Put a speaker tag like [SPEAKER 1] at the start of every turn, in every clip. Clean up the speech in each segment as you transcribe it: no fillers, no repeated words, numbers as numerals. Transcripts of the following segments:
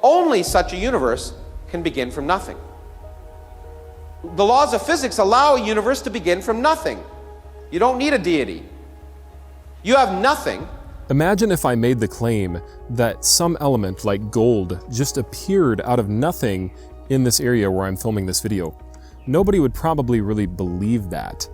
[SPEAKER 1] Only such a universe can begin from nothing. The laws of physics allow a universe to begin from nothing. You don't need a deity. You have nothing.
[SPEAKER 2] Imagine if I made the claim that some element like gold just appeared out of nothing in this area where I'm filming this video. Nobody would probably really believe that.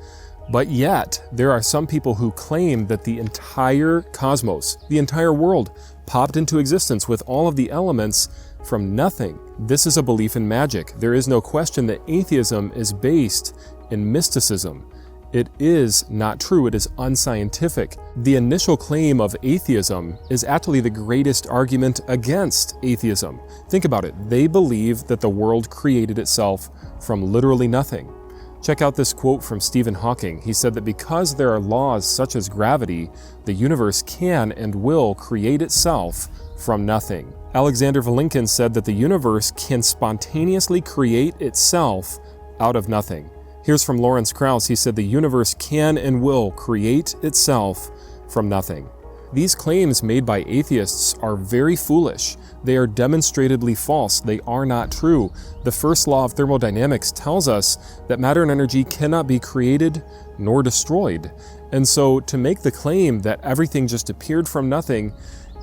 [SPEAKER 2] But yet, there are some people who claim that the entire cosmos, the entire world, popped into existence with all of the elements from nothing. This is a belief in magic. There is no question that atheism is based in mysticism. It is not true, it is unscientific. The initial claim of atheism is actually the greatest argument against atheism. Think about it. They believe that the world created itself from literally nothing. Check out this quote from Stephen Hawking. He said that because there are laws such as gravity, the universe can and will create itself from nothing. Alexander Vilenkin said that the universe can spontaneously create itself out of nothing. Here's from Lawrence Krauss. He said the universe can and will create itself from nothing. These claims made by atheists are very foolish. They are demonstrably false. They are not true. The first law of thermodynamics tells us that matter and energy cannot be created nor destroyed. And so to make the claim that everything just appeared from nothing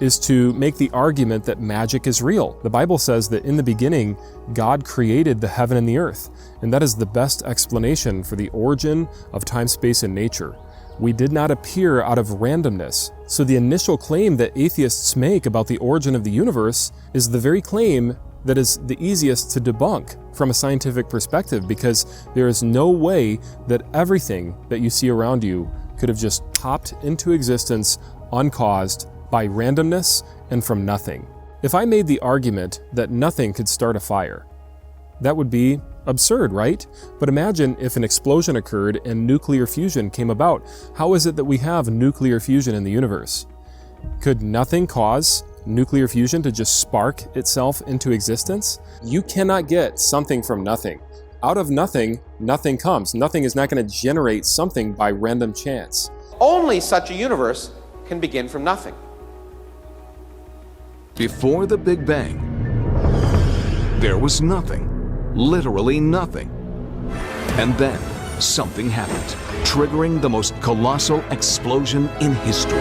[SPEAKER 2] is to make the argument that magic is real. The Bible says that in the beginning, God created the heaven and the earth, and that is the best explanation for the origin of time, space, and nature. We did not appear out of randomness. So the initial claim that atheists make about the origin of the universe is the very claim that is the easiest to debunk from a scientific perspective, because there is no way that everything that you see around you could have just popped into existence uncaused by randomness and from nothing. If I made the argument that nothing could start a fire, that would be absurd, right? But imagine if an explosion occurred and nuclear fusion came about. How is it that we have nuclear fusion in the universe? Could nothing cause nuclear fusion to just spark itself into existence? You cannot get something from nothing. Out of nothing, nothing comes. Nothing is not going to generate something by random chance.
[SPEAKER 1] Only such a universe can begin from nothing.
[SPEAKER 3] Before the Big Bang, there was nothing. Literally nothing. And then something happened, triggering the most colossal explosion in history.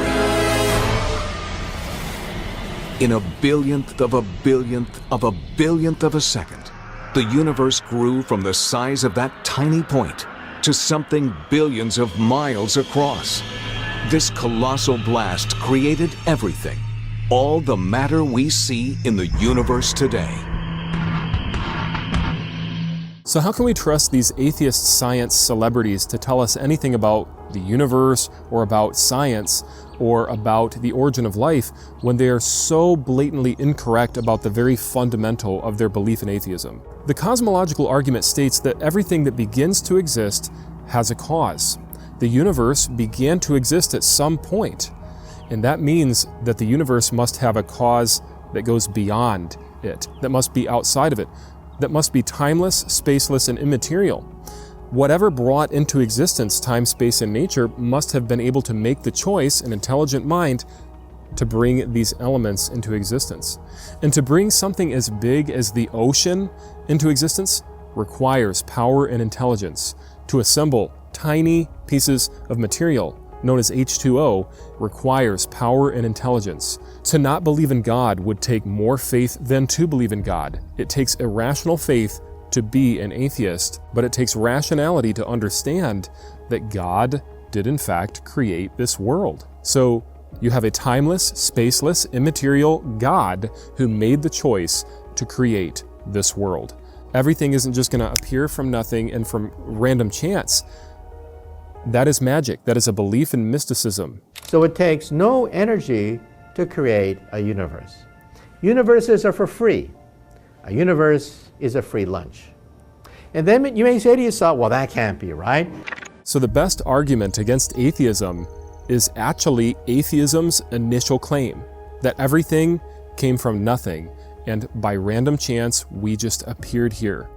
[SPEAKER 3] In a billionth of a billionth of a billionth of a second, the universe grew from the size of that tiny point to something billions of miles across. This colossal blast created everything, all the matter we see in the universe today.
[SPEAKER 2] So how can we trust these atheist science celebrities to tell us anything about the universe or about science or about the origin of life when they are so blatantly incorrect about the very fundamental of their belief in atheism? The cosmological argument states that everything that begins to exist has a cause. The universe began to exist at some point, and that means that the universe must have a cause that goes beyond it, that must be outside of it, that must be timeless, spaceless, and immaterial. Whatever brought into existence time, space, and nature must have been able to make the choice, an intelligent mind, to bring these elements into existence. And to bring something as big as the ocean into existence requires power and intelligence. To assemble tiny pieces of material, known as H2O, requires power and intelligence. To not believe in God would take more faith than to believe in God. It takes irrational faith to be an atheist, but it takes rationality to understand that God did in fact create this world. So you have a timeless, spaceless, immaterial God who made the choice to create this world. Everything isn't just going to appear from nothing and from random chance. That is magic. That is a belief in mysticism.
[SPEAKER 4] So it takes no energy to create a universe. Universes are for free. A universe is a free lunch. And then you may say to yourself, well, that can't be right.
[SPEAKER 2] So the best argument against atheism is actually atheism's initial claim, that everything came from nothing, and by random chance, we just appeared here.